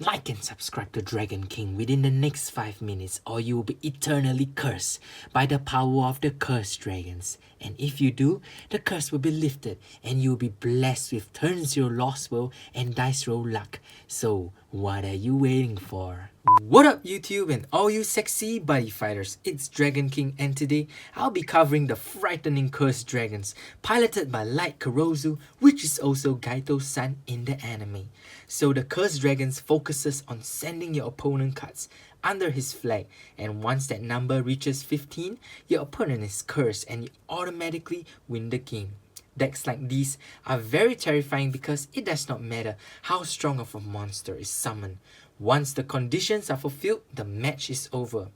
Like and subscribe to Dragon King within the next 5 minutes, or you will be eternally cursed by the power of the cursed dragons. And if you do, the curse will be lifted and you will be blessed with turn 0 lost world and dice roll luck. So what are you waiting for? What up YouTube and all you sexy buddy fighters, it's Dragon King, and today I'll be covering the frightening cursed dragons piloted by Light Kurozu, which is also Gaito's son in the anime. So the cursed dragons focuses on sending your opponent cards under his flag, and once that number reaches 15, your opponent is cursed and you automatically win the game. Decks like these are very terrifying because it does not matter how strong of a monster is summoned. Once the conditions are fulfilled, the match is over.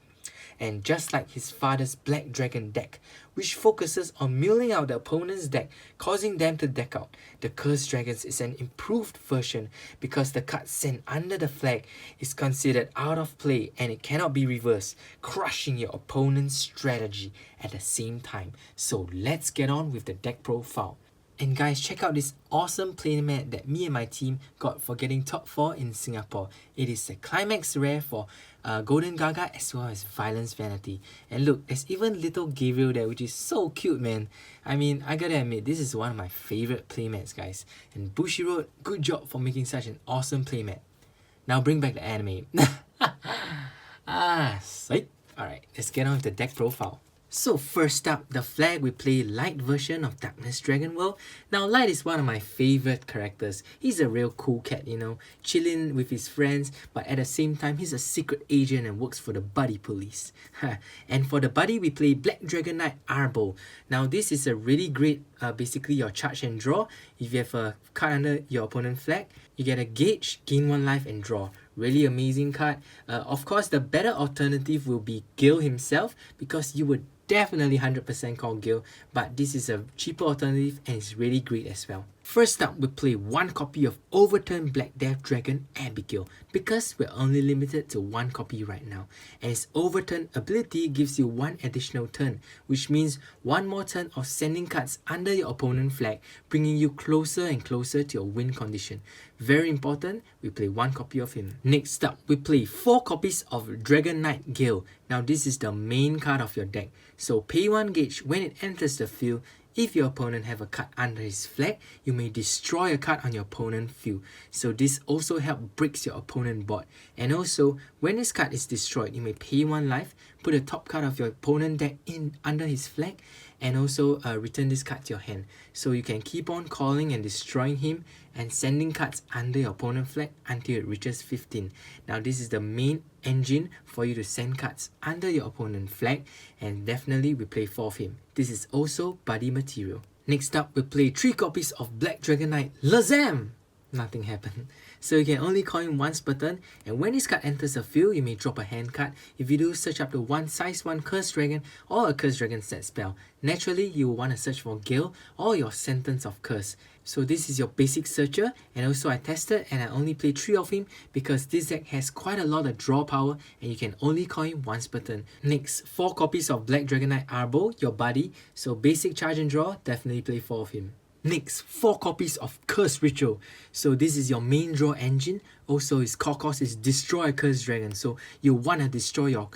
And just like his father's Black Dragon deck, which focuses on milling out the opponent's deck, causing them to deck out, the Cursed Dragons is an improved version because the card sent under the flag is considered out of play and it cannot be reversed, crushing your opponent's strategy at the same time. So let's get on with the deck profile. And guys, check out this awesome playmat that me and my team got for getting top 4 in Singapore. It is a climax rare for Golden Gaga as well as Violence Vanity. And look, there's even little Gabriel there, which is so cute, man. I mean, I gotta admit, this is one of my favorite playmats, guys. And Bushiroad, good job for making such an awesome playmat. Now bring back the anime. Psych. Alright, let's get on with the deck profile. So first up, the flag, we play Light version of Darkness Dragon World. Now Light is one of my favorite characters. He's a real cool cat, you know, chilling with his friends, but at the same time he's a secret agent and works for the Buddy Police. And for the Buddy, we play Black Dragon Knight Arbo. Now this is a really great, basically your charge and draw. If you have a card under your opponent's flag, you get a gauge, gain 1 life and draw. Really amazing card. Of course, the better alternative will be Gil himself, because you would definitely 100% call Gil, but this is a cheaper alternative and it's really great as well. First up, we play 1 copy of Overturned Black Death Dragon Abigail, because we're only limited to 1 copy right now, and its Overturn ability gives you 1 additional turn, which means 1 more turn of sending cards under your opponent's flag, bringing you closer and closer to your win condition. Very important, we play 1 copy of him. Next up, we play 4 copies of Dragon Knight Gale. Now this is the main card of your deck, so pay 1 gauge when it enters the field. If your opponent have a card under his flag, you may destroy a card on your opponent's field. So this also helps breaks your opponent's board. And also, when this card is destroyed, you may pay 1 life, put the top card of your opponent's deck in under his flag, and also return this card to your hand. So you can keep on calling and destroying him and sending cards under your opponent's flag until it reaches 15. Now this is the main engine for you to send cards under your opponent's flag, and definitely we play 4 of him. This is also Buddy material. Next up, we play 3 copies of Black Dragon Knight Lazam! Nothing happened. So you can only call him once per turn, and when this card enters the field, you may drop a hand card. If you do, search up to 1 size 1 Cursed Dragon or a Cursed Dragon set spell. Naturally, you will want to search for Gale or your Sentence of Curse. So this is your basic searcher, and also I tested and I only played 3 of him because this deck has quite a lot of draw power and you can only call him once per turn. Next, 4 copies of Black Dragon Knight Arbo, your buddy. So basic charge and draw, definitely play 4 of him. Next, 4 copies of Curse Ritual. So this is your main draw engine. Also, his core cost is destroy a Cursed Dragon. So you want to destroy your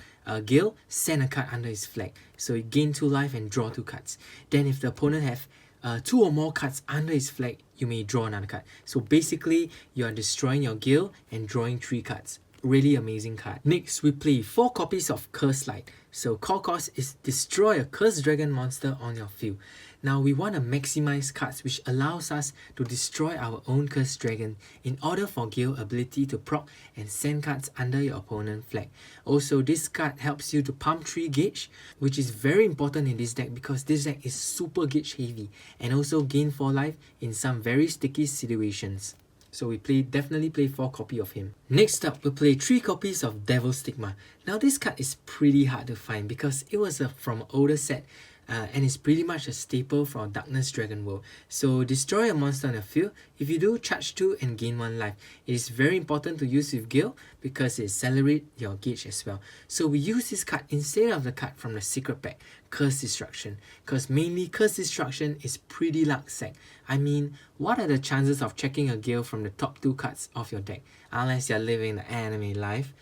Gale, send a card under his flag. So you gain 2 life and draw 2 cards. Then if the opponent have 2 or more cards under his flag, you may draw another card. So basically, you are destroying your Gale and drawing 3 cards. Really amazing card. Next, we play 4 copies of Curse Light. So core cost is destroy a Cursed Dragon monster on your field. Now we want to maximize cards, which allows us to destroy our own Cursed Dragon in order for Gale ability to proc and send cards under your opponent's flag. Also, this card helps you to pump 3 gauge, which is very important in this deck because this deck is super gauge heavy, and also gain 4 life in some very sticky situations. So we definitely play 4 copies of him. Next up, we play 3 copies of Devil Stigma. Now this card is pretty hard to find because it was from an older set. And it's pretty much a staple from Darkness Dragon World. So destroy a monster on the field. If you do, charge 2 and gain 1 life. It is very important to use with Gale because it accelerates your gauge as well. So we use this card instead of the card from the secret pack, Curse Destruction. Because mainly Curse Destruction is pretty luck sack. I mean, what are the chances of checking a Gale from the top 2 cards of your deck? Unless you're living the anime life.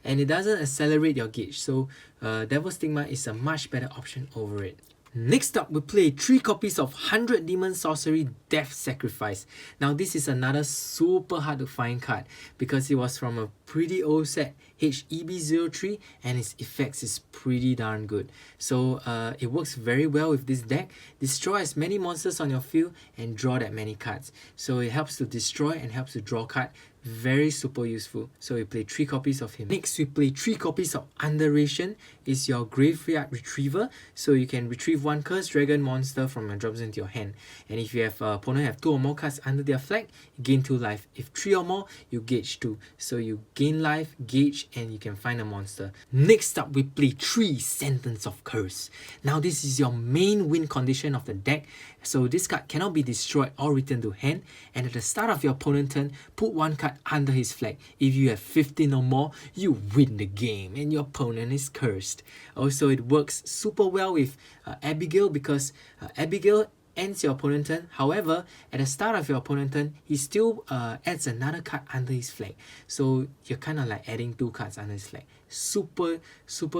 And it doesn't accelerate your gauge, so Devil's Stigma is a much better option over it. Next up, we play 3 copies of 100 Demon Sorcery Death Sacrifice. Now this is another super hard to find card because it was from a pretty old set, HEB03, and its effects is pretty darn good. So it works very well with this deck. Destroy as many monsters on your field and draw that many cards. So it helps to destroy and helps to draw card. Very super useful. So we play 3 copies of him. Next, we play 3 copies of Underration. Is your Graveyard Retriever. So you can retrieve 1 Cursed Dragon monster from your drops into your hand. And if you have opponent have 2 or more cards under their flag, you gain 2 life. If 3 or more, you gauge 2. So you gain life, gauge, and you can find a monster. Next up, we play 3 Sentence of Curse. Now this is your main win condition of the deck. So this card cannot be destroyed or returned to hand, and at the start of your opponent's turn, put 1 card under his flag. If you have 15 or more, you win the game and your opponent is cursed. Also, it works super well with Abigail because Abigail ends your opponent's turn. However, at the start of your opponent's turn, he still adds another card under his flag. So you're kind of like adding 2 cards under his flag. Super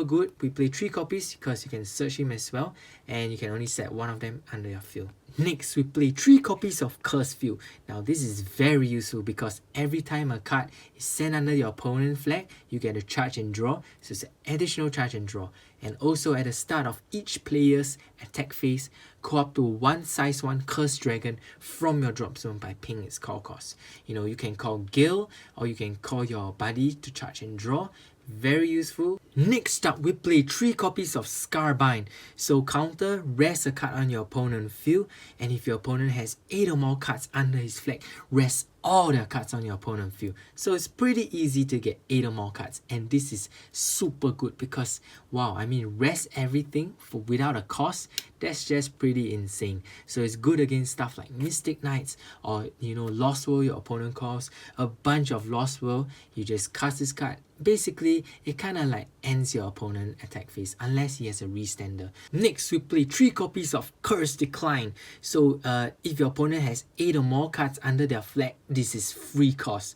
good. We play 3 copies because you can search him as well, and you can only set 1 of them under your field. Next, we play 3 copies of Curse Field. Now this is very useful because every time a card is sent under your opponent's flag, you get a charge and draw. So it's an additional charge and draw. And also at the start of each player's attack phase, call up to 1 size 1 Cursed Dragon from your drop zone by paying its call cost. You know, you can call Gale or you can call your buddy to charge and draw. Very useful. Next up, we play 3 copies of Scarbind. So counter, rest a card on your opponent's field, and if your opponent has 8 or more cards under his flag, rest all their cards on your opponent's field. So it's pretty easy to get 8 or more cards, and this is super good because wow, I mean, rest everything for without a cost. That's just pretty insane. So it's good against stuff like Mystic Knights or, you know, Lost World. Your opponent calls a bunch of Lost World, you just cast this card. Basically, it kind of like ends your opponent's attack phase unless he has a restander. Next, we play 3 copies of Curse Decline. So if your opponent has 8 or more cards under their flag, this is free cost.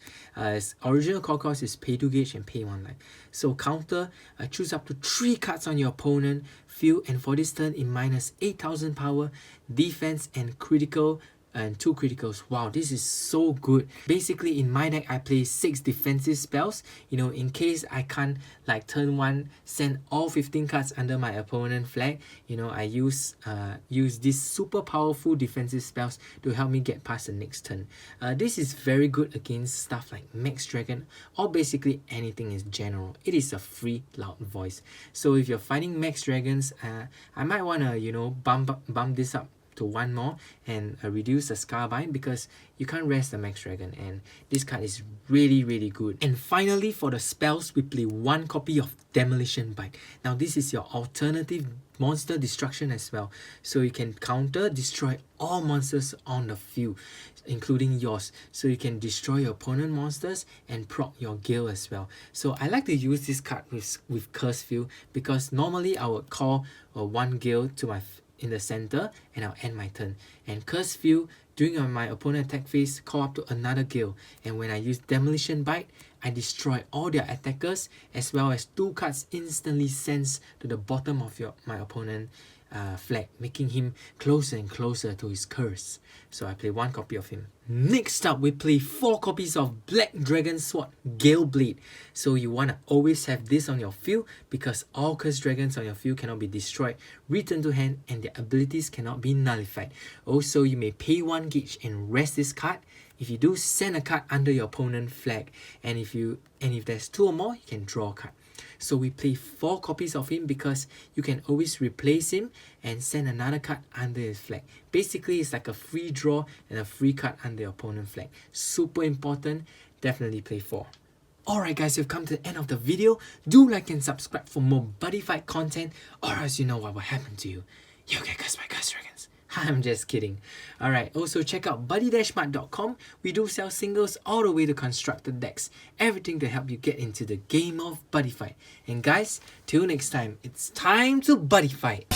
Original call cost is pay 2 gauge and pay 1 life. So counter, choose up to 3 cards on your opponent field, and for this turn it minus 8000 power, defense, and critical, and 2 criticals. Wow, this is so good. Basically, in my deck, I play 6 defensive spells. You know, in case I can't, like, turn 1, send all 15 cards under my opponent's flag, you know, I use these super powerful defensive spells to help me get past the next turn. This is very good against stuff like Max Dragon or basically anything in general. It is a free loud voice. So if you're fighting Max Dragons, I might want to, you know, bump this up to 1 more and reduce the Scarbind because you can't rest the Max Dragon, and this card is really good. And finally, for the spells, we play 1 copy of Demolition Bite. Now this is your alternative monster destruction as well. So you can counter, destroy all monsters on the field, including yours. So you can destroy your opponent monsters and proc your Gale as well. So I like to use this card with Curse Field because normally I would call 1 Gale to in the center and I'll end my turn. And Curse Field, during my opponent attack phase, call up to another Gale. And when I use Demolition Bite, I destroy all their attackers as well as 2 cards instantly sent to the bottom of my opponent flag, making him closer and closer to his curse. So I play 1 copy of him. Next up, we play 4 copies of Black Dragon Sword Gale Blade. So you want to always have this on your field because all cursed dragons on your field cannot be destroyed, returned to hand, and their abilities cannot be nullified. Also, you may pay 1 gauge and rest this card. If you do, send a card under your opponent's flag, and if there's 2 or more, you can draw a card. So we play 4 copies of him because you can always replace him and send another card under his flag. Basically, it's like a free draw and a free card under your opponent's flag. Super important. Definitely play 4. Alright guys, we've come to the end of the video. Do like and subscribe for more Buddyfight content, or else you know what will happen to you. You'll get cursed by cursed dragons. I'm just kidding. Alright, also check out buddy-mart.com. We do sell singles all the way to constructed decks. Everything to help you get into the game of Buddyfight. And guys, till next time, it's time to Buddyfight.